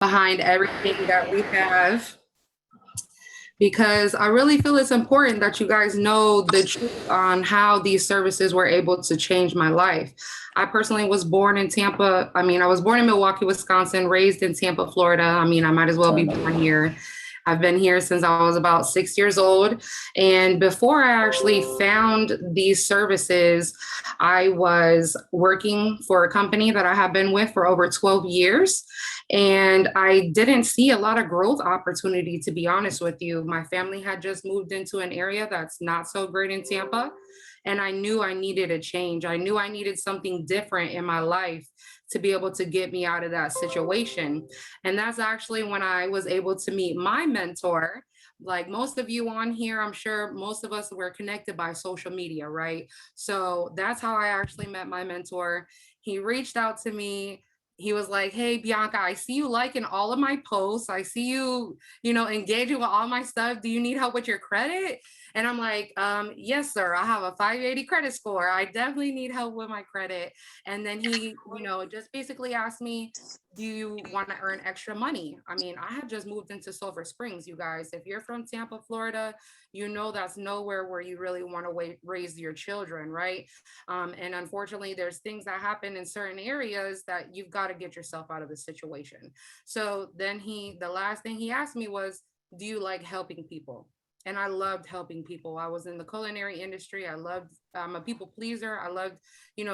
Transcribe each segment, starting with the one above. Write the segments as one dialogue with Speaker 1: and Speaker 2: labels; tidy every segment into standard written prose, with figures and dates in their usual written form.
Speaker 1: behind everything that we have because I really feel it's important that you guys know the truth on how these services were able to change my life. I personally was born in Tampa. I mean, I was born in Milwaukee, Wisconsin, raised in Tampa, Florida. I mean, I might as well be born here. I've been here since I was about 6 years old. And before I actually found these services, I was working for a company that I have been with for over 12 years. And I didn't see a lot of growth opportunity, to be honest with you. My family had just moved into an area that's not so great in Tampa. And I knew I needed a change. I knew I needed something different in my life to be able to get me out of that situation. And that's actually when I was able to meet my mentor. Like most of you on here, I'm sure most of us were connected by social media, right? So that's how I actually met my mentor. He reached out to me. He was like, "Hey, Bianca, I see you liking all of my posts. I see you, engaging with all my stuff. Do you need help with your credit?" And I'm like, "Yes, sir. I have a 580 credit score. I definitely need help with my credit." And then he, just basically asked me, "Do you want to earn extra money?" I mean, I had just moved into Silver Springs, you guys. If you're from Tampa, Florida, you know that's nowhere where you really want to raise your children, right? And unfortunately, there's things that happen in certain areas that you've got to get yourself out of the situation. So then the last thing he asked me was, "Do you like helping people?" And I loved helping people. I was in the culinary industry. I'm a people pleaser. I loved,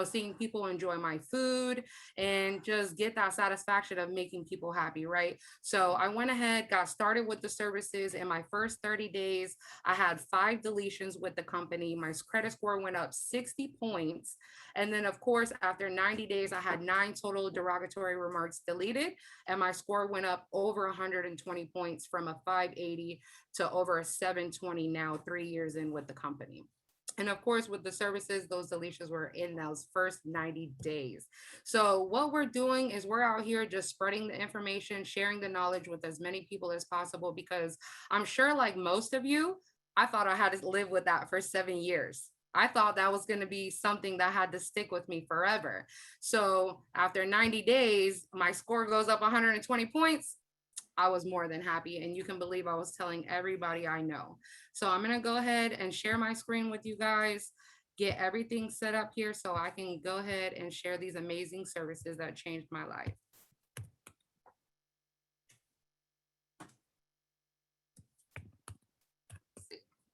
Speaker 1: seeing people enjoy my food and just get that satisfaction of making people happy, right? So I went ahead, got started with the services. In my first 30 days, I had 5 deletions with the company. My credit score went up 60 points. And then, of course, after 90 days, I had 9 total derogatory remarks deleted, and my score went up over 120 points from a 580 to over a 720 now, 3 years in with the company. And of course, with the services, those deletions were in those first 90 days. So, what we're doing is we're out here just spreading the information, sharing the knowledge with as many people as possible, because I'm sure, like most of you, I thought I had to live with that for 7 years. I thought that was going to be something that had to stick with me forever. So, after 90 days, my score goes up 120 points. I was more than happy. And you can believe I was telling everybody I know. So I'm going to go ahead and share my screen with you guys, get everything set up here so I can go ahead and share these amazing services that changed my life.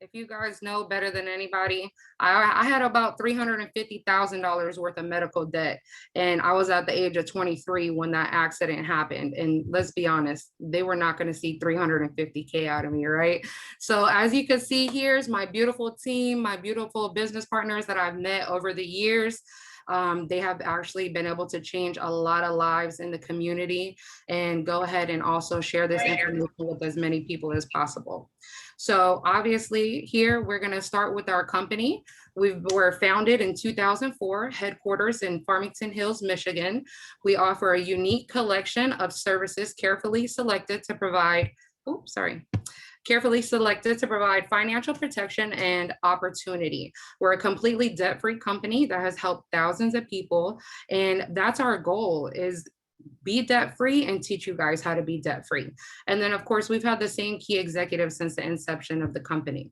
Speaker 1: If you guys know better than anybody, I had about $350,000 worth of medical debt. And I was at the age of 23 when that accident happened. And let's be honest, they were not going to see 350K out of me, right? So as you can see, here's my beautiful team, my beautiful business partners that I've met over the years. They have actually been able to change a lot of lives in the community, and go ahead and also share this information with as many people as possible. So obviously here we're going to start with our company. We were founded in 2004, headquarters in Farmington Hills, Michigan. We offer a unique collection of services carefully selected to provide, financial protection and opportunity. We're a completely debt-free company that has helped thousands of people. And that's our goal, is be debt free and teach you guys how to be debt free. And then, of course, we've had the same key executives since the inception of the company.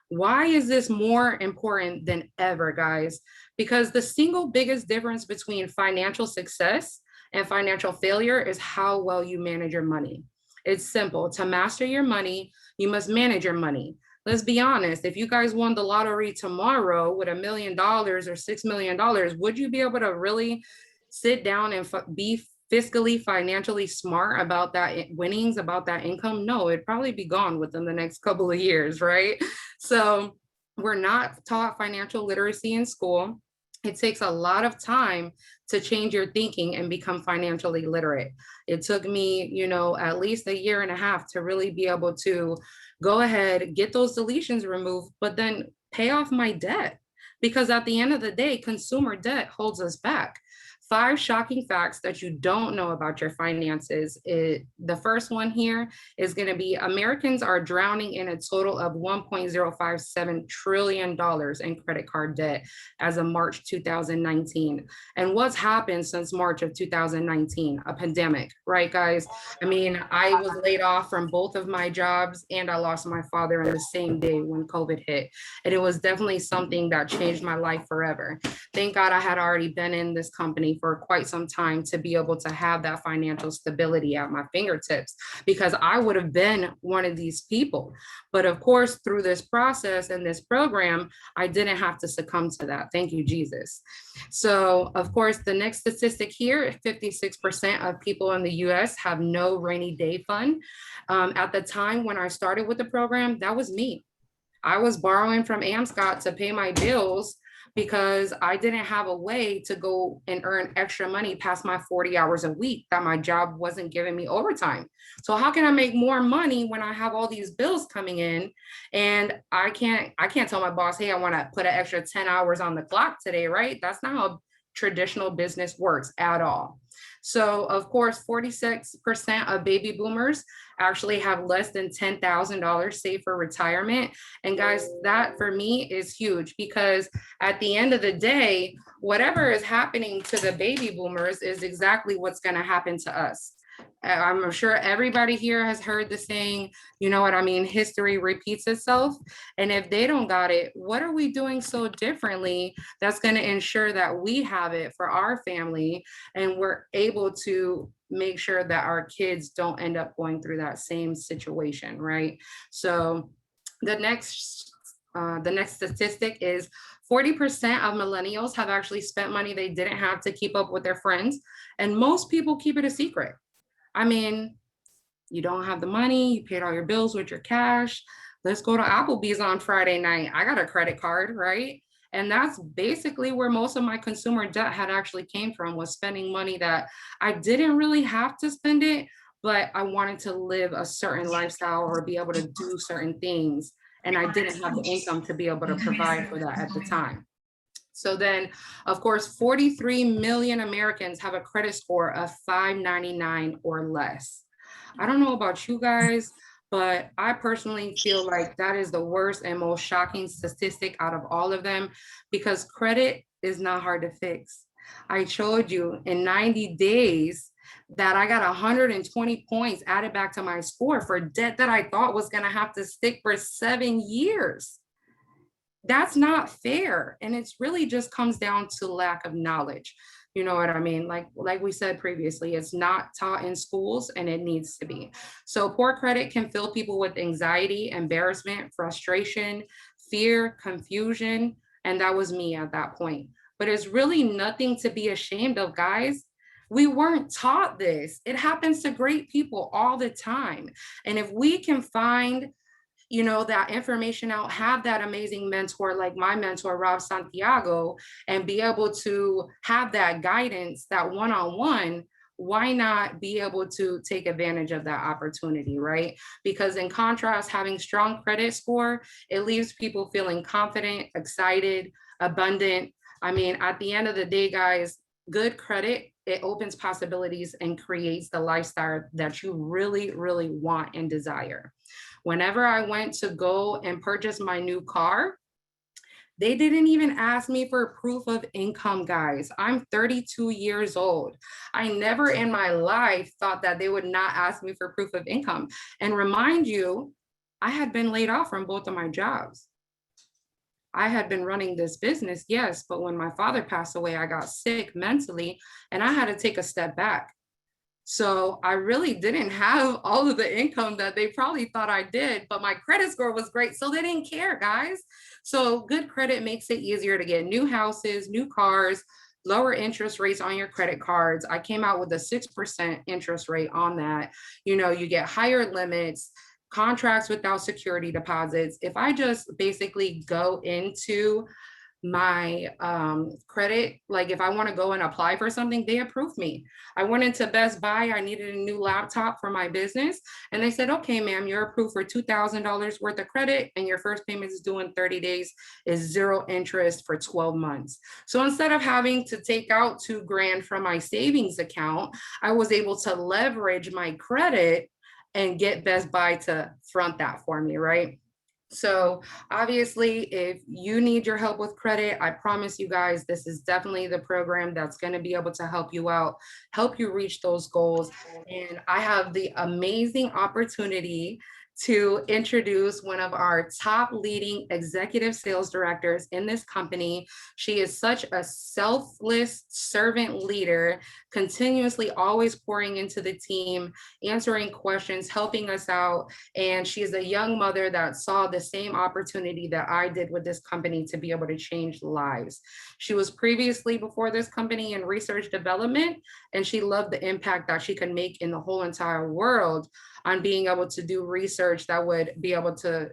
Speaker 1: Why is this more important than ever, guys? Because the single biggest difference between financial success and financial failure is how well you manage your money. It's simple. To master your money, you must manage your money. Let's be honest. If you guys won the lottery tomorrow with $1 million or $6 million, would you be able to really sit down and be fiscally, financially smart about that winnings, about that income? No, it'd probably be gone within the next couple of years, right? So we're not taught financial literacy in school. It takes a lot of time to change your thinking and become financially literate. It took me, at least a year and a half to really be able to go ahead, get those deletions removed, but then pay off my debt. Because at the end of the day, consumer debt holds us back. 5 shocking facts that you don't know about your finances. The first one here is going to be Americans are drowning in a total of $1.057 trillion in credit card debt as of March 2019. And what's happened since March of 2019? A pandemic, right, guys? I mean, I was laid off from both of my jobs and I lost my father in the same day when COVID hit. And it was definitely something that changed my life forever. Thank God I had already been in this company for quite some time to be able to have that financial stability at my fingertips, because I would have been one of these people. But of course, through this process and this program, I didn't have to succumb to that. Thank you, Jesus. So, of course, the next statistic here, 56% of people in the US have no rainy day fund. At the time when I started with the program, that was me. I was borrowing from AmScott to pay my bills because I didn't have a way to go and earn extra money past my 40 hours a week that my job wasn't giving me overtime. So how can I make more money when I have all these bills coming in and I can't tell my boss, hey, I want to put an extra 10 hours on the clock today, right? That's not how traditional business works at all. So of course, 46% of baby boomers actually have less than $10,000 saved for retirement. And guys, that for me is huge, because at the end of the day, whatever is happening to the baby boomers is exactly what's going to happen to us. I'm sure everybody here has heard the saying, you know what I mean, history repeats itself. And if they don't got it, what are we doing so differently that's going to ensure that we have it for our family and we're able to make sure that our kids don't end up going through that same situation, right? So the next statistic is 40% of millennials have actually spent money they didn't have to keep up with their friends, and most people keep it a secret. I mean, you don't have the money, you paid all your bills with your cash. Let's go to Applebee's on Friday night. I got a credit card, right? And that's basically where most of my consumer debt had actually came from, was spending money that I didn't really have to spend it, but I wanted to live a certain lifestyle or be able to do certain things. And I didn't have the income to be able to provide for that at the time. So then, of course, 43 million Americans have a credit score of 599 or less. I don't know about you guys, but I personally feel like that is the worst and most shocking statistic out of all of them, because credit is not hard to fix. I showed you in 90 days that I got 120 points added back to my score for debt that I thought was going to have to stick for 7 years. That's not fair. And it's really just comes down to lack of knowledge. You know what I mean? Like we said previously, it's not taught in schools and it needs to be. So poor credit can fill people with anxiety, embarrassment, frustration, fear, confusion. And that was me at that point. But it's really nothing to be ashamed of, guys. We weren't taught this. It happens to great people all the time. And if we can find that information out, have that amazing mentor like my mentor, Rob Santiago, and be able to have that guidance, that one-on-one, why not be able to take advantage of that opportunity, right? Because in contrast, having strong credit score, it leaves people feeling confident, excited, abundant. I mean, at the end of the day, guys, good credit, it opens possibilities and creates the lifestyle that you really, really want and desire. Whenever I went to go and purchase my new car, they didn't even ask me for proof of income, guys. I'm 32 years old. I never in my life thought that they would not ask me for proof of income. And remind you, I had been laid off from both of my jobs. I had been running this business, yes, but when my father passed away, I got sick mentally and I had to take a step back. So I really didn't have all of the income that they probably thought I did, but my credit score was great. So they didn't care, guys. So good credit makes it easier to get new houses, new cars, lower interest rates on your credit cards. I came out with a 6% interest rate on that. You get higher limits, contracts without security deposits. If I just basically go into my credit. Like if I want to go and apply for something, they approved me. I went into Best Buy, I needed a new laptop for my business, and they said, okay, ma'am, you're approved for $2,000 worth of credit, and your first payment is due in 30 days, is 0 interest for 12 months. So instead of having to take out $2,000 from my savings account, I was able to leverage my credit and get Best Buy to front that for me, right? So obviously, if you need your help with credit, I promise you guys, this is definitely the program that's going to be able to help you out, help you reach those goals. And I have the amazing opportunity to introduce one of our top leading executive sales directors in this company. She is such a selfless servant leader, continuously always pouring into the team, answering questions, helping us out. And she is a young mother that saw the same opportunity that I did with this company to be able to change lives. She was previously before this company in research development, and she loved the impact that she could make in the whole entire world on being able to do research that would be able to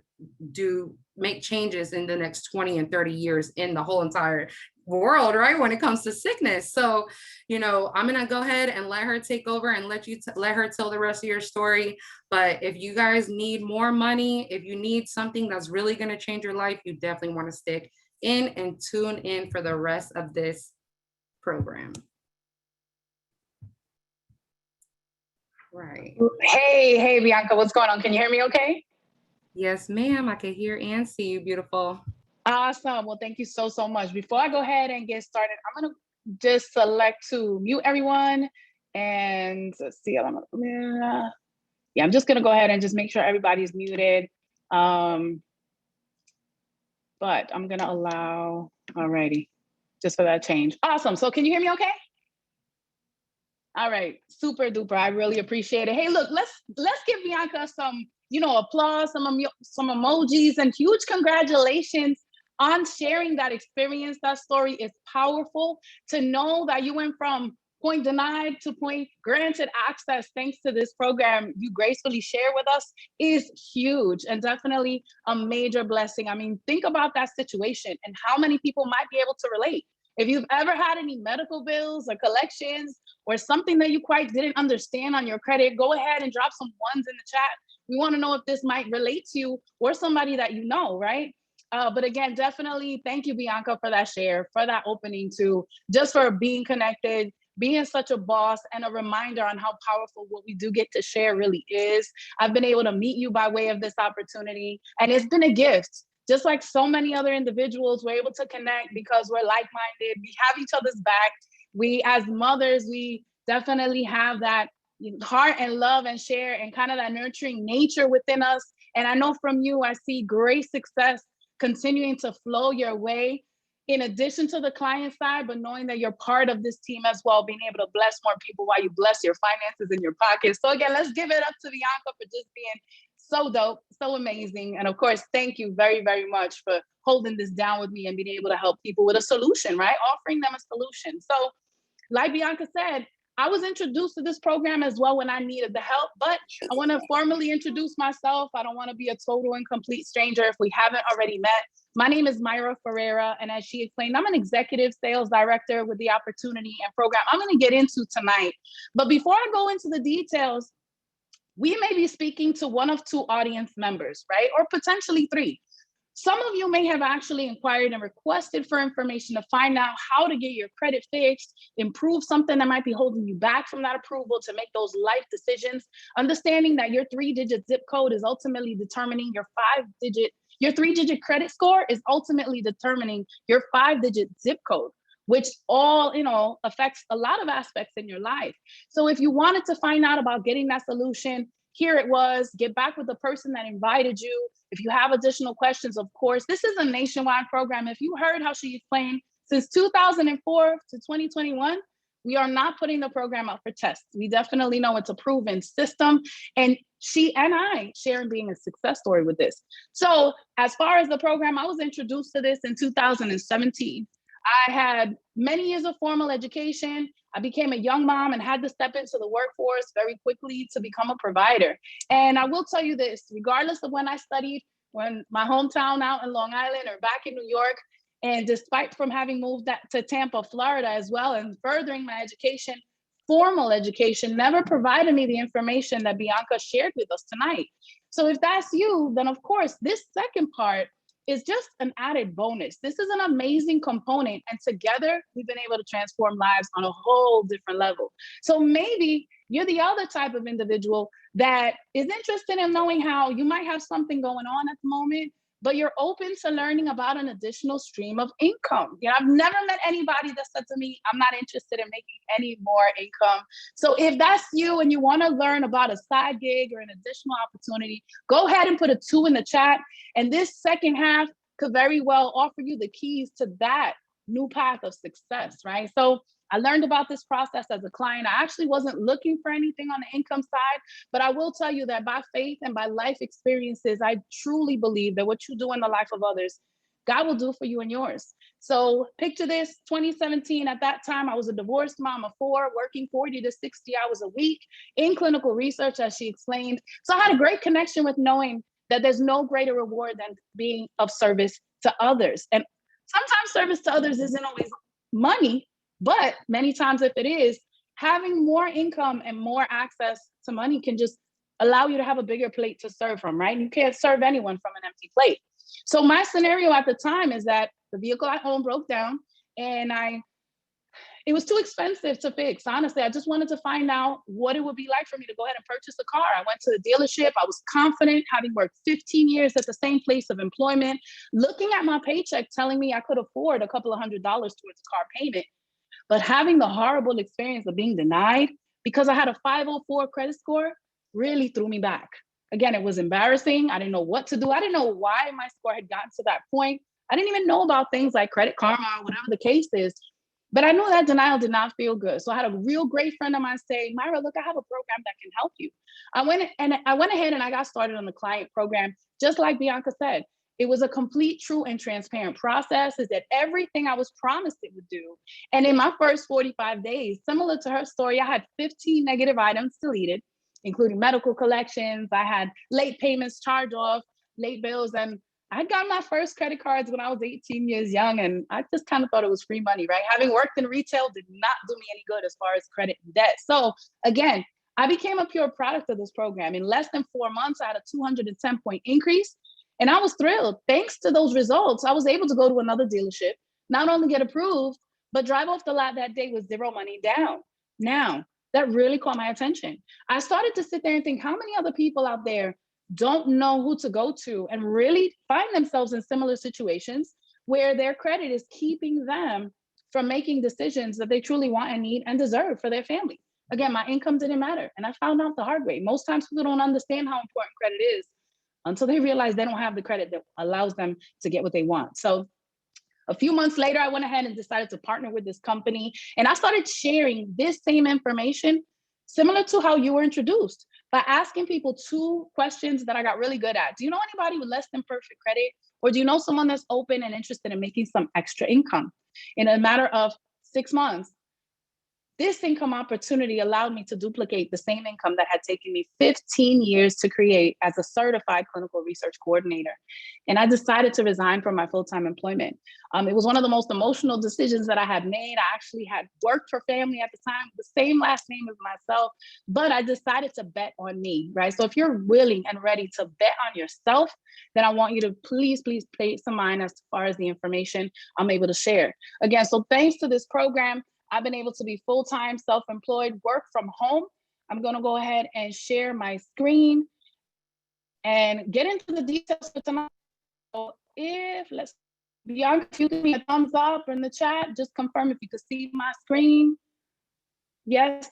Speaker 1: make changes in the next 20 and 30 years in the whole entire world, right? When it comes to sickness. So, I'm going to go ahead and let her take over and let her tell the rest of your story. But if you guys need more money, if you need something that's really going to change your life, you definitely want to stick in and tune in for the rest of this program. Right.
Speaker 2: Hey, Bianca, what's going on? Can you hear me okay?
Speaker 1: Yes, ma'am. I can hear and see you, beautiful.
Speaker 2: Awesome. Well, thank you so much. Before I go ahead and get started, I'm going to just select to mute everyone. And let's see. I'm just going to go ahead and just make sure everybody's muted. But I'm going to allow, alrighty, just for that change. Awesome. So can you hear me okay? All right, super duper. I really appreciate it. Hey, look, let's give Bianca some, applause, some emojis, and huge congratulations on sharing that experience. That story is powerful. To know that you went from point denied to point granted access thanks to this program you gracefully share with us is huge and definitely a major blessing. I mean, think about that situation and how many people might be able to relate. If you've ever had any medical bills or collections or something that you quite didn't understand on your credit, go ahead and drop some ones in the chat. We want to know if this might relate to you or somebody that you know, right? But again, definitely thank you, Bianca, for that share, for that opening too, just for being connected, being such a boss, and a reminder on how powerful what we do get to share really is. I've been able to meet you by way of this opportunity, and it's been a gift. Just like so many other individuals, we're able to connect because we're like-minded. We have each other's back. We, as mothers, we definitely have that heart and love and share and kind of that nurturing nature within us. And I know from you, I see great success continuing to flow your way, in addition to the client side, but knowing that you're part of this team as well, being able to bless more people while you bless your finances in your pockets. So again, let's give it up to Bianca for just being so dope, so amazing. And of course, thank you very, very much for holding this down with me and being able to help people with a solution, right? Offering them a solution. So like Bianca said, I was introduced to this program as well when I needed the help, but I want to formally introduce myself. I don't want to be a total and complete stranger if we haven't already met. My name is Mayra Ferreira, and as she explained, I'm an executive sales director with the opportunity and program I'm going to get into tonight. But before I go into the details, we may be speaking to one of two audience members, right? Or potentially three. Some of you may have actually inquired and requested for information to find out how to get your credit fixed, improve something that might be holding you back from that approval to make those life decisions, understanding that your 3-digit zip code is ultimately determining your 3-digit credit score is ultimately determining your 5-digit zip code, which all, affects a lot of aspects in your life. So if you wanted to find out about getting that solution, here it was. Get back with the person that invited you. If you have additional questions, of course, this is a nationwide program. If you heard how she explained, since 2004 to 2021, we are not putting the program out for tests. We definitely know it's a proven system. And she and I share in being a success story with this. So as far as the program, I was introduced to this in 2017. I had many years of formal education. I became a young mom and had to step into the workforce very quickly to become a provider. And I will tell you this, regardless of when I studied, when my hometown out in Long Island or back in New York, And despite from having moved to Tampa, Florida as well, and furthering my education, formal education never provided me the information that Bianca shared with us tonight. So if that's you, then of course, this second part is just an added bonus. This is an amazing component. And together, we've been able to transform lives on a whole different level. So maybe you're the other type of individual that is interested in knowing how you might have something going on at the moment, but you're open to learning about an additional stream of income. You know, I've never met anybody that said to me, I'm not interested in making any more income. So if that's you and you want to learn about a side gig or an additional opportunity, go ahead and put a 2 in the chat. And this second half could very well offer you the keys to that new path of success, right? So I learned about this process as a client. I actually wasn't looking for anything on the income side, but I will tell you that by faith and by life experiences, I truly believe that what you do in the life of others, God will do for you and yours. So picture this, 2017, at that time, I was a divorced mom of 4, working 40 to 60 hours a week in clinical research, as she explained. So I had a great connection with knowing that there's no greater reward than being of service to others. And sometimes service to others isn't always money, but many times if it is, having more income and more access to money can just allow you to have a bigger plate to serve from, right? You can't serve anyone from an empty plate. So my scenario at the time is that the vehicle I owned broke down and it was too expensive to fix. Honestly, I just wanted to find out what it would be like for me to go ahead and purchase a car. I went to the dealership. I was confident, having worked 15 years at the same place of employment, looking at my paycheck, telling me I could afford a couple of $100s towards a car payment. But having the horrible experience of being denied because I had a 504 credit score really threw me back. Again, it was embarrassing. I didn't know what to do. I didn't know why my score had gotten to that point. I didn't even know about things like Credit Karma or whatever the case is. But I knew that denial did not feel good. So I had a real great friend of mine say, Mayra, look, I have a program that can help you. I went ahead and I got started on the client program, just like Bianca said. It was a complete, true, and transparent process. Is that everything I was promised it would do. And in my first 45 days, similar to her story, I had 15 negative items deleted, including medical collections. I had late payments, charge off, late bills, and I got my first credit cards when I was 18 years young, and I just kind of thought it was free money, right? Having worked in retail did not do me any good as far as credit and debt. So again, I became a pure product of this program. In less than 4 months, I had a 210-point increase, and I was thrilled. Thanks to those results, I was able to go to another dealership, not only get approved, but drive off the lot that day with 0 money down. Now, that really caught my attention. I started to sit there and think, how many other people out there don't know who to go to and really find themselves in similar situations where their credit is keeping them from making decisions that they truly want and need and deserve for their family. Again, my income didn't matter. And I found out the hard way. Most times people don't understand how important credit is until they realize they don't have the credit that allows them to get what they want. So a few months later, I went ahead and decided to partner with this company. And I started sharing this same information, similar to how you were introduced, by asking people 2 questions that I got really good at. Do you know anybody with less than perfect credit? Or do you know someone that's open and interested in making some extra income? In a matter of 6 months, this income opportunity allowed me to duplicate the same income that had taken me 15 years to create as a certified clinical research coordinator. And I decided to resign from my full-time employment. It was one of the most emotional decisions that I had made. I actually had worked for family at the time, the same last name as myself, but I decided to bet on me, right? So if you're willing and ready to bet on yourself, then I want you to please pay some mind as far as the information I'm able to share. Again, so thanks to this program, I've been able to be full-time, self-employed, work from home. I'm gonna go ahead and share my screen and get into the details for tonight. So Bianca, if you give me a thumbs up in the chat, just confirm if you could see my screen. Yes.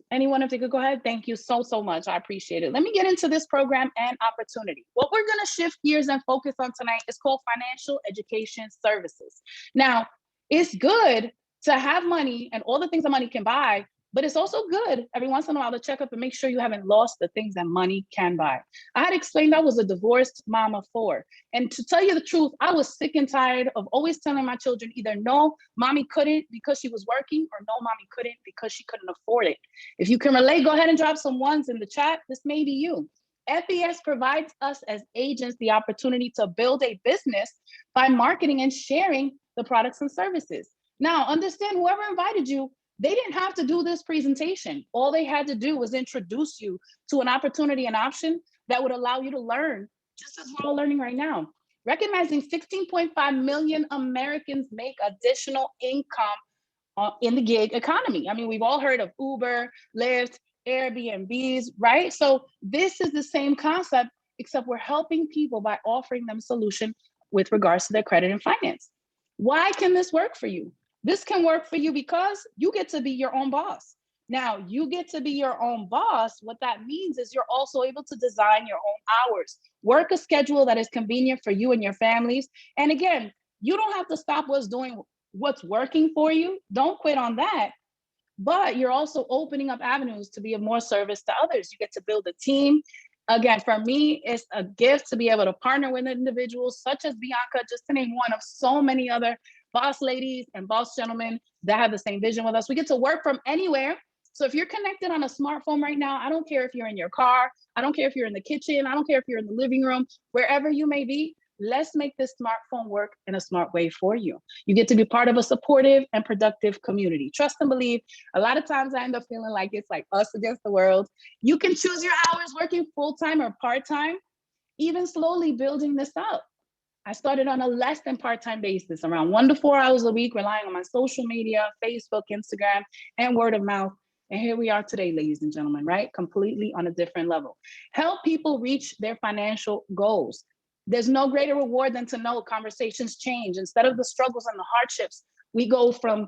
Speaker 2: Anyone, if they could go ahead, thank you so much. I appreciate it. Let me get into this program and opportunity. What we're gonna shift gears and focus on tonight is called financial education services. Now, it's good to have money and all the things that money can buy, but it's also good every once in a while to check up and make sure you haven't lost the things that money can buy. I had explained I was a divorced mom of 4. And to tell you the truth, I was sick and tired of always telling my children either no, mommy couldn't because she was working, or no, mommy couldn't because she couldn't afford it. If you can relate, go ahead and drop some ones in the chat. This may be you. FES provides us as agents the opportunity to build a business by marketing and sharing the products and services. Now, understand, whoever invited you, they didn't have to do this presentation. All they had to do was introduce you to an opportunity, an option that would allow you to learn, just as we're all learning right now. Recognizing 16.5 million Americans make additional income in the gig economy. I mean, we've all heard of Uber, Lyft, Airbnbs, right? So this is the same concept, except we're helping people by offering them a solution with regards to their credit and finance. Why can this work for you? This can work for you because you get to be your own boss. Now, you get to be your own boss. What that means is you're also able to design your own hours, work a schedule that is convenient for you and your families. And again, you don't have to stop what's working for you. Don't quit on that. But you're also opening up avenues to be of more service to others. You get to build a team. Again, for me, it's a gift to be able to partner with individuals such as Bianca, just to name one of so many other boss ladies and boss gentlemen that have the same vision with us. We get to work from anywhere. So if you're connected on a smartphone right now, I don't care if you're in your car, I don't care if you're in the kitchen, I don't care if you're in the living room, wherever you may be, let's make this smartphone work in a smart way for you. You get to be part of a supportive and productive community. Trust and believe. A lot of times I end up feeling like it's like us against the world. You can choose your hours working full-time or part-time, even slowly building this up. I started on a less than part-time basis, around 1 to 4 hours a week, relying on my social media, Facebook, Instagram, and word of mouth. And here we are today, ladies and gentlemen, right? Completely on a different level. Help people reach their financial goals. There's no greater reward than to know conversations change. Instead of the struggles and the hardships, we go from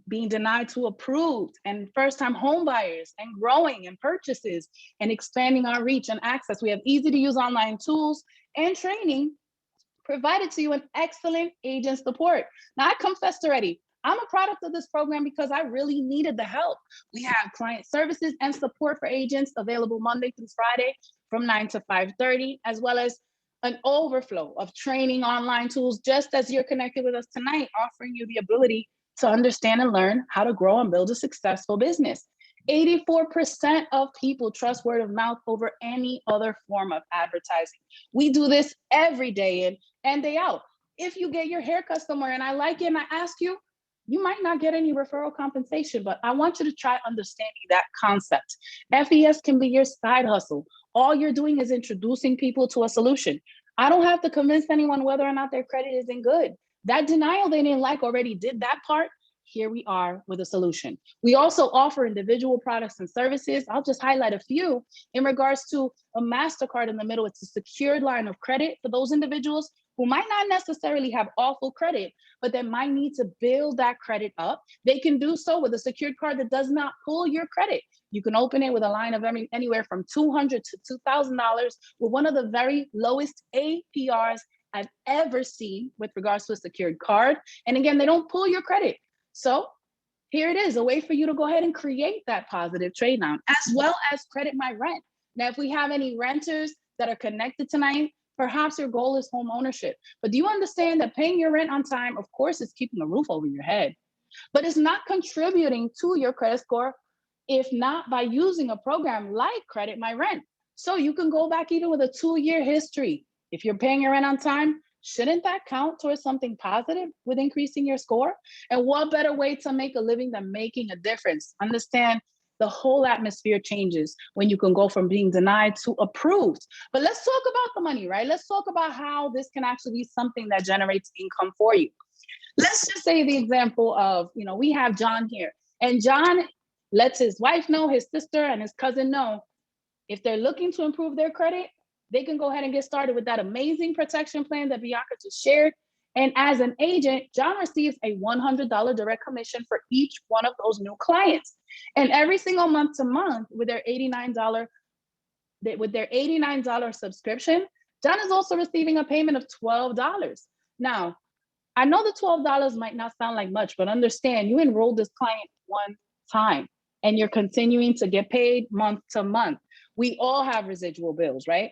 Speaker 2: being denied to approved, and first-time home buyers, and growing and purchases and expanding our reach and access. We have easy to use online tools and training provided to you, an excellent agent support. Now, I confessed already, I'm a product of this program because I really needed the help. We have client services and support for agents available Monday through Friday from 9 to 5:30, as well as an overflow of training online tools, just as you're connected with us tonight, offering you the ability to understand and learn how to grow and build a successful business. 84% of people trust word of mouth over any other form of advertising. We do this every day in and day out. If you get your hair cut somewhere and I like it and I ask you, you might not get any referral compensation, but I want you to try understanding that concept. FES can be your side hustle. All you're doing is introducing people to a solution. I don't have to convince anyone whether or not their credit isn't good. That denial they didn't like already did that part. Here we are with a solution. We also offer individual products and services. I'll just highlight a few in regards to a MasterCard in the middle. It's a secured line of credit for those individuals who might not necessarily have awful credit, but they might need to build that credit up. They can do so with a secured card that does not pull your credit. You can open it with a line of anywhere from $200 to $2,000 with one of the very lowest APRs I've ever seen with regards to a secured card. And again, they don't pull your credit. So here it is, a way for you to go ahead and create that positive trade down, as well as credit my rent. Now, if we have any renters that are connected tonight, perhaps your goal is home ownership. But do you understand that paying your rent on time, of course, is keeping a roof over your head, but it's not contributing to your credit score, if not by using a program like Credit My Rent. So you can go back even with a 2-year history. If you're paying your rent on time, shouldn't that count towards something positive with increasing your score? And what better way to make a living than making a difference? Understand, the whole atmosphere changes when you can go from being denied to approved. But let's talk about the money, right? Let's talk about how this can actually be something that generates income for you. Let's just say the example of, we have John here, and John lets his wife know, his sister and his cousin know, if they're looking to improve their credit, they can go ahead and get started with that amazing protection plan that Bianca just shared. And as an agent, John receives a $100 direct commission for each one of those new clients. And every single month to month with their $89 subscription, John is also receiving a payment of $12. Now, I know the $12 might not sound like much, but understand, you enrolled this client one time and you're continuing to get paid month to month. We all have residual bills, right?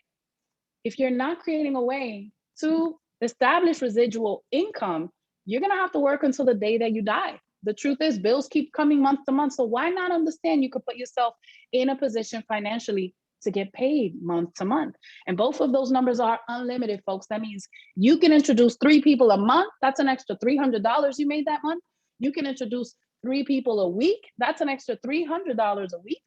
Speaker 2: If you're not creating a way to establish residual income, you're gonna have to work until the day that you die. The truth is, bills keep coming month to month. So why not understand you could put yourself in a position financially to get paid month to month. And both of those numbers are unlimited, folks. That means you can introduce 3 people a month. That's an extra $300 you made that month. You can introduce 3 people a week. That's an extra $300 a week.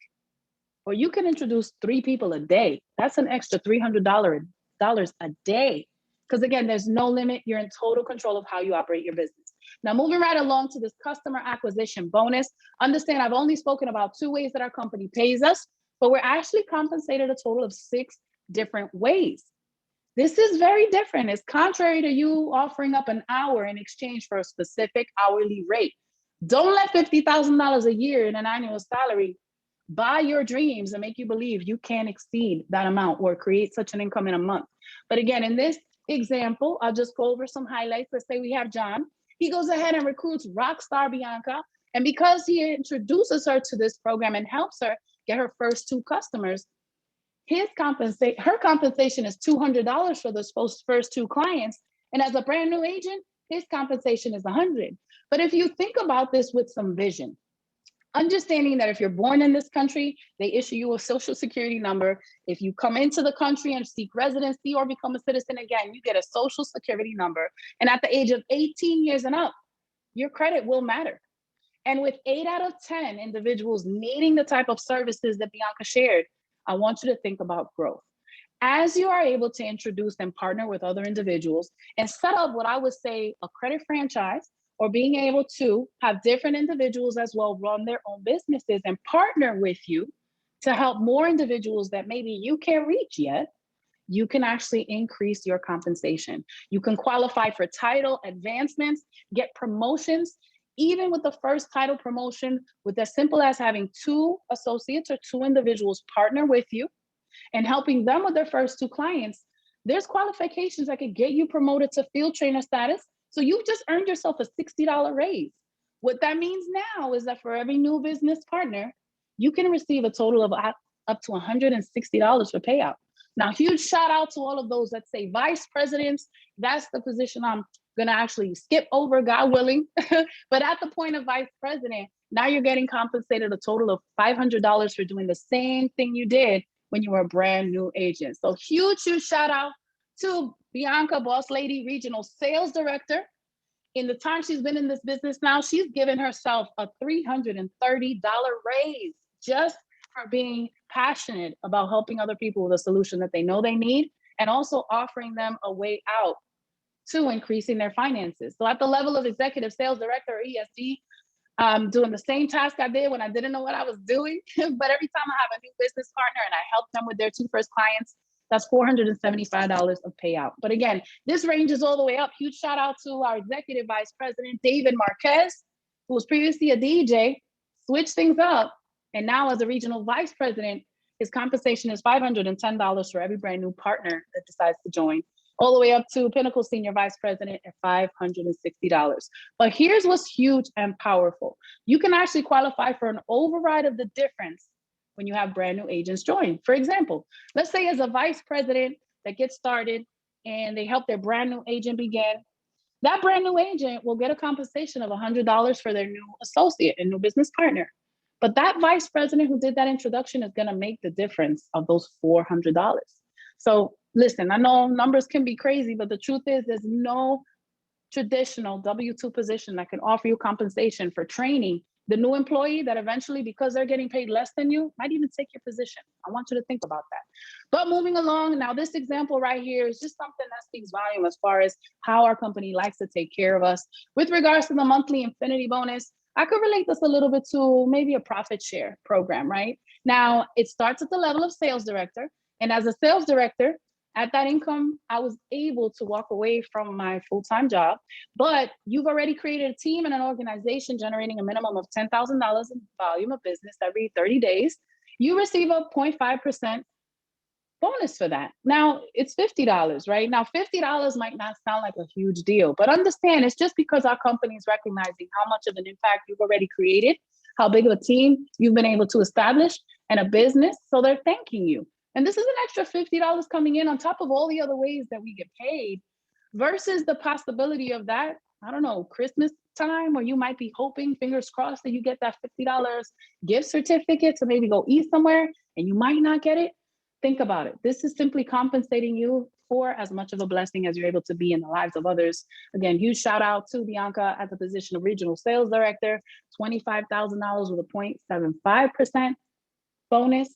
Speaker 2: Or you can introduce 3 people a day. That's an extra $300 a day. Because again, there's no limit. You're in total control of how you operate your business. Now, moving right along to this customer acquisition bonus. Understand, I've only spoken about 2 ways that our company pays us, but we're actually compensated a total of 6 different ways. This is very different. It's contrary to you offering up an hour in exchange for a specific hourly rate. Don't let $50,000 a year in an annual salary buy your dreams and make you believe you can't exceed that amount or create such an income in a month. But again, in this example, I'll just go over some highlights. Let's say we have John. He goes ahead and recruits rock star Bianca. And because he introduces her to this program and helps her get her first 2 customers, her compensation is $200 for those first 2 clients. And as a brand new agent, his compensation is $100. But if you think about this with some vision, understanding that if you're born in this country, they issue you a social security number. If you come into the country and seek residency or become a citizen again, you get a social security number. And at the age of 18 years and up, your credit will matter. And with 8 out of 10 individuals needing the type of services that Bianca shared, I want you to think about growth. As you are able to introduce and partner with other individuals and set up what I would say a credit franchise, or being able to have different individuals as well run their own businesses and partner with you to help more individuals that maybe you can't reach yet, you can actually increase your compensation. You can qualify for title advancements, get promotions, even with the first title promotion, with as simple as having 2 associates or 2 individuals partner with you and helping them with their first 2 clients. There's qualifications that could get you promoted to field trainer status. So you just earned yourself a $60 raise. What that means now is that for every new business partner, you can receive a total of up to $160 for payout. Now, huge shout out to all of those that say vice presidents. That's the position I'm gonna actually skip over, God willing. But at the point of vice president, now you're getting compensated a total of $500 for doing the same thing you did when you were a brand new agent. So huge shout out to Bianca, Boss Lady, Regional Sales Director. In the time she's been in this business now, she's given herself a $330 raise just for being passionate about helping other people with a solution that they know they need, and also offering them a way out to increasing their finances. So at the level of Executive Sales Director or ESD, I'm doing the same task I did when I didn't know what I was doing. But every time I have a new business partner and I help them with their 2 first clients, that's $475 of payout. But again, this ranges all the way up. Huge shout out to our Executive Vice President, David Marquez, who was previously a DJ, switched things up. And now as a Regional Vice President, his compensation is $510 for every brand new partner that decides to join, all the way up to Pinnacle Senior Vice President at $560. But here's what's huge and powerful. You can actually qualify for an override of the difference when you have brand new agents join. For example, let's say as a vice president that gets started and they help their brand new agent begin, that brand new agent will get a compensation of $100 for their new associate and new business partner. But that vice president who did that introduction is gonna make the difference of those $400. So listen, I know numbers can be crazy, but the truth is there's no traditional W-2 position that can offer you compensation for training the new employee that eventually, because they're getting paid less than you, might even take your position. I want you to think about that. But moving along, now this example right here is just something that speaks volume as far as how our company likes to take care of us. With regards to the monthly infinity bonus, I could relate this a little bit to maybe a profit share program, right? Now, it starts at the level of sales director. And as a sales director, at that income, I was able to walk away from my full-time job, but you've already created a team and an organization generating a minimum of $10,000 in volume of business every 30 days. You receive a 0.5% bonus for that. Now it's $50, right? Now $50 might not sound like a huge deal, but understand it's just because our company is recognizing how much of an impact you've already created, how big of a team you've been able to establish and a business. So they're thanking you. And this is an extra $50 coming in on top of all the other ways that we get paid versus the possibility of that, I don't know, Christmas time, where you might be hoping, fingers crossed, that you get that $50 gift certificate to maybe go eat somewhere and you might not get it. Think about it. This is simply compensating you for as much of a blessing as you're able to be in the lives of others. Again, huge shout out to Bianca at the position of regional sales director, $25,000 with a 0.75% bonus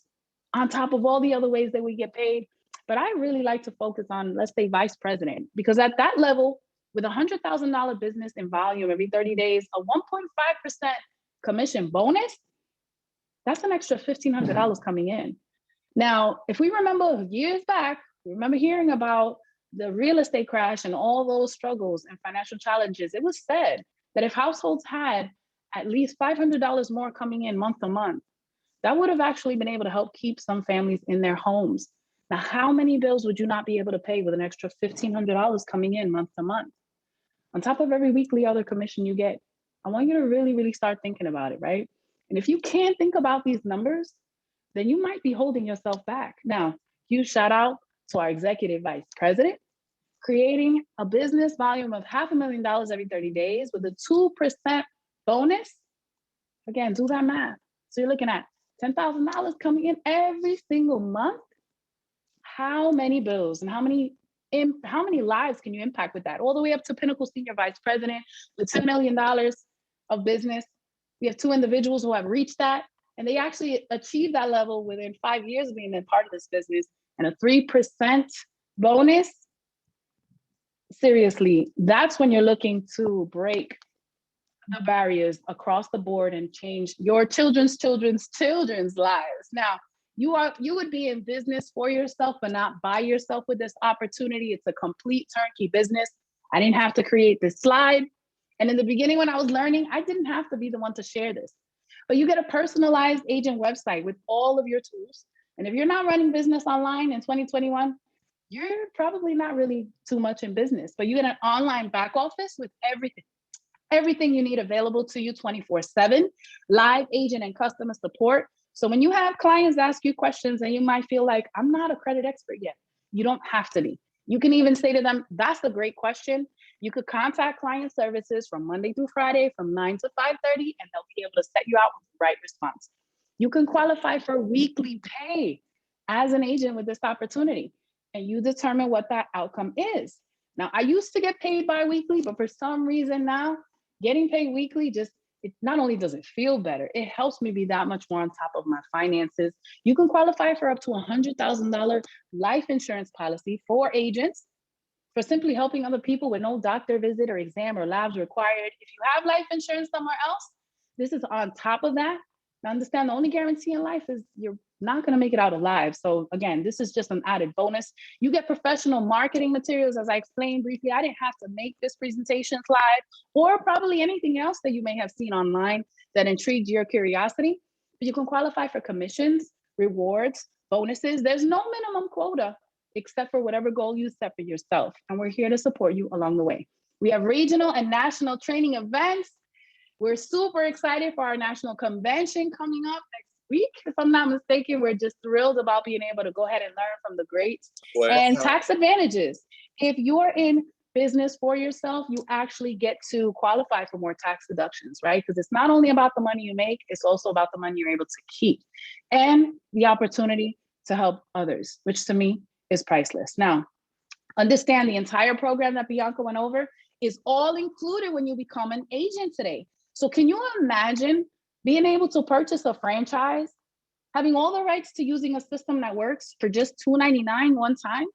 Speaker 2: on top of all the other ways that we get paid. But I really like to focus on, let's say, vice president, because at that level, with a $100,000 business in volume every 30 days, a 1.5% commission bonus, that's an extra $1,500 coming in. Now, if we remember years back, we remember hearing about the real estate crash and all those struggles and financial challenges. It was said that if households had at least $500 more coming in month to month, that would have actually been able to help keep some families in their homes. Now, how many bills would you not be able to pay with an extra $1,500 coming in month to month? On top of every weekly other commission you get, I want you to really, really start thinking about it, right? And if you can't think about these numbers, then you might be holding yourself back. Now, huge shout out to our executive vice president, creating a business volume of $500,000 every 30 days with a 2% bonus. Again, do that math. So you're looking at $10,000 coming in every single month. How many bills and how many lives can you impact with that? All the way up to Pinnacle Senior Vice President with $10 million of business. We have two individuals who have reached that, and they actually achieved that level within 5 years of being a part of this business, and a 3% bonus. Seriously, that's when you're looking to break the barriers across the board and change your children's lives. Now, you would be in business for yourself, but not by yourself with this opportunity. It's a complete turnkey business. I didn't have to create this slide. And in the beginning, when I was learning, I didn't have to be the one to share this. But you get a personalized agent website with all of your tools. And if you're not running business online in 2021, you're probably not really too much in business. But you get an online back office with everything you need available to you 24/7, live agent and customer support. So when you have clients ask you questions and you might feel like, I'm not a credit expert yet, you don't have to be. You can even say to them, that's a great question. You could contact client services from Monday through Friday from 9 to 5:30, and they'll be able to set you out with the right response. You can qualify for weekly pay as an agent with this opportunity, and you determine what that outcome is. Now, I used to get paid bi-weekly, but for some reason now, getting paid weekly it not only does it feel better, it helps me be that much more on top of my finances. You can qualify for up to $100,000 life insurance policy for agents for simply helping other people with no doctor visit or exam or labs required. If you have life insurance somewhere else, this is on top of that. Now understand, the only guarantee in life is you're not going to make it out alive. So again, this is just an added bonus. You get professional marketing materials, as I explained briefly. I didn't have to make this presentation slide or probably anything else that you may have seen online that intrigued your curiosity. But you can qualify for commissions, rewards, bonuses. There's no minimum quota except for whatever goal you set for yourself. And we're here to support you along the way. We have regional and national training events. We're super excited for our national convention coming up next week. If I'm not mistaken, we're just thrilled about being able to go ahead and learn from the greats. And tax advantages. If you're in business for yourself, you actually get to qualify for more tax deductions, right? Because it's not only about the money you make, it's also about the money you're able to keep and the opportunity to help others, which to me is priceless. Now, understand the entire program that Bianca went over is all included when you become an agent today. So can you imagine being able to purchase a franchise, having all the rights to using a system that works for just $299 one time?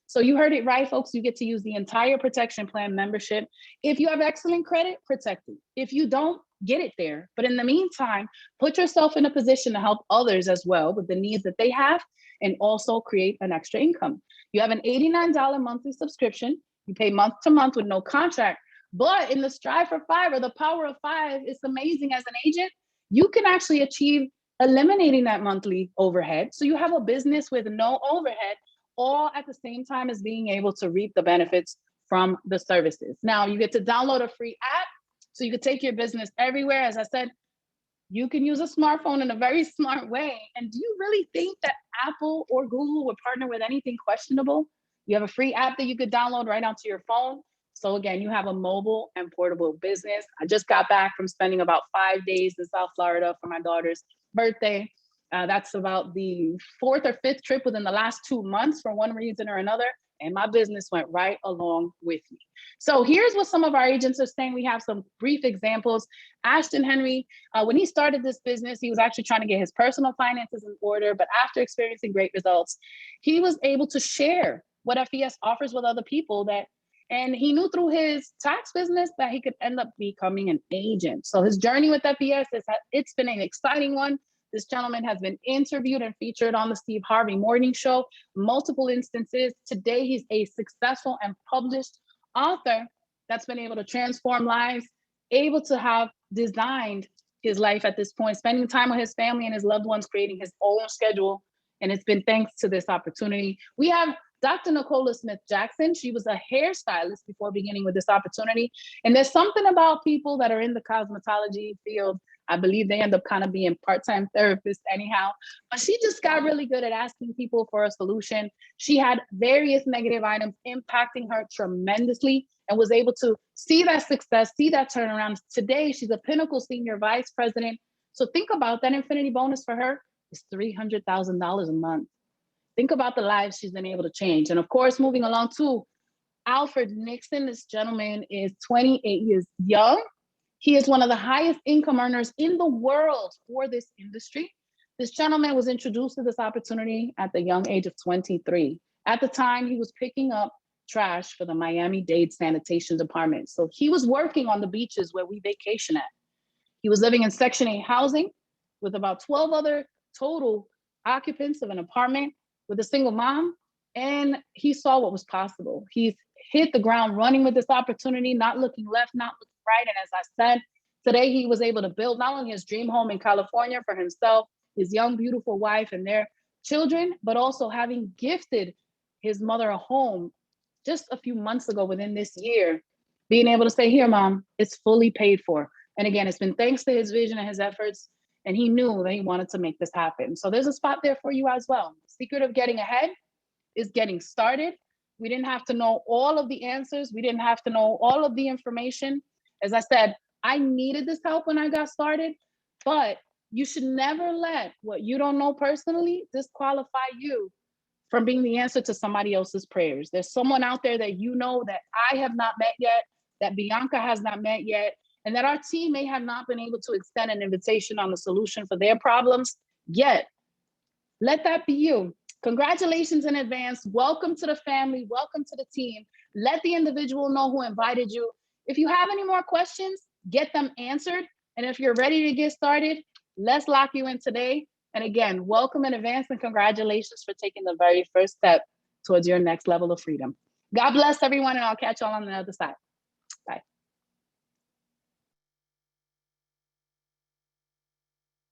Speaker 2: So you heard it right, folks. You get to use the entire protection plan membership. If you have excellent credit, protected. If you don't, get it there. But in the meantime, put yourself in a position to help others as well with the needs that they have and also create an extra income. You have an $89 monthly subscription. You pay month to month with no contract. But in the Strive for Five, or the power of five, it's amazing as an agent. You can actually achieve eliminating that monthly overhead. So you have a business with no overhead, all at the same time as being able to reap the benefits from the services. Now you get to download a free app so you can take your business everywhere. As I said, you can use a smartphone in a very smart way. And do you really think that Apple or Google would partner with anything questionable? You have a free app that you could download right onto your phone. So again, you have a mobile and portable business. I just got back from spending about 5 days in South Florida for my daughter's birthday. That's about the 4th or 5th trip within the last 2 months for one reason or another. And my business went right along with me. So here's what some of our agents are saying. We have some brief examples. Ashton Henry, when he started this business, he was actually trying to get his personal finances in order. But after experiencing great results, he was able to share what FES offers with other people and he knew through his tax business that he could end up becoming an agent. So his journey with FES, it's been an exciting one. This gentleman has been interviewed and featured on the Steve Harvey Morning Show, multiple instances. Today, he's a successful and published author that's been able to transform lives, able to have designed his life at this point, spending time with his family and his loved ones, creating his own schedule. And it's been thanks to this opportunity. We have Dr. Nicola Smith-Jackson. She was a hairstylist before beginning with this opportunity. And there's something about people that are in the cosmetology field. I believe they end up kind of being part-time therapists anyhow. But she just got really good at asking people for a solution. She had various negative items impacting her tremendously and was able to see that success, see that turnaround. Today, she's a Pinnacle Senior Vice President. So think about that infinity bonus for her is $300,000 a month. Think about the lives she's been able to change. And of course, moving along to Alfred Nixon, this gentleman is 28 years young. He is one of the highest income earners in the world for this industry. This gentleman was introduced to this opportunity at the young age of 23. At the time, he was picking up trash for the Miami-Dade Sanitation Department. So he was working on the beaches where we vacation at. He was living in Section 8 housing with about 12 other total occupants of an apartment with a single mom, and he saw what was possible. He's hit the ground running with this opportunity, not looking left, not looking right. And as I said, today he was able to build not only his dream home in California for himself, his young, beautiful wife and their children, but also having gifted his mother a home just a few months ago within this year, being able to say, here, mom, it's fully paid for. And again, it's been thanks to his vision and his efforts. And he knew that he wanted to make this happen. So there's a spot there for you as well. The secret of getting ahead is getting started. We didn't have to know all of the answers. We didn't have to know all of the information. As I said, I needed this help when I got started, but you should never let what you don't know personally disqualify you from being the answer to somebody else's prayers. There's someone out there that you know that I have not met yet, that Bianca has not met yet, and that our team may have not been able to extend an invitation on the solution for their problems yet. Let that be you. Congratulations in advance. Welcome to the family. Welcome to the team. Let the individual know who invited you. If you have any more questions, get them answered. And if you're ready to get started, let's lock you in today. And again, welcome in advance and congratulations for taking the very first step towards your next level of freedom. God bless everyone, and I'll catch y'all on the other side.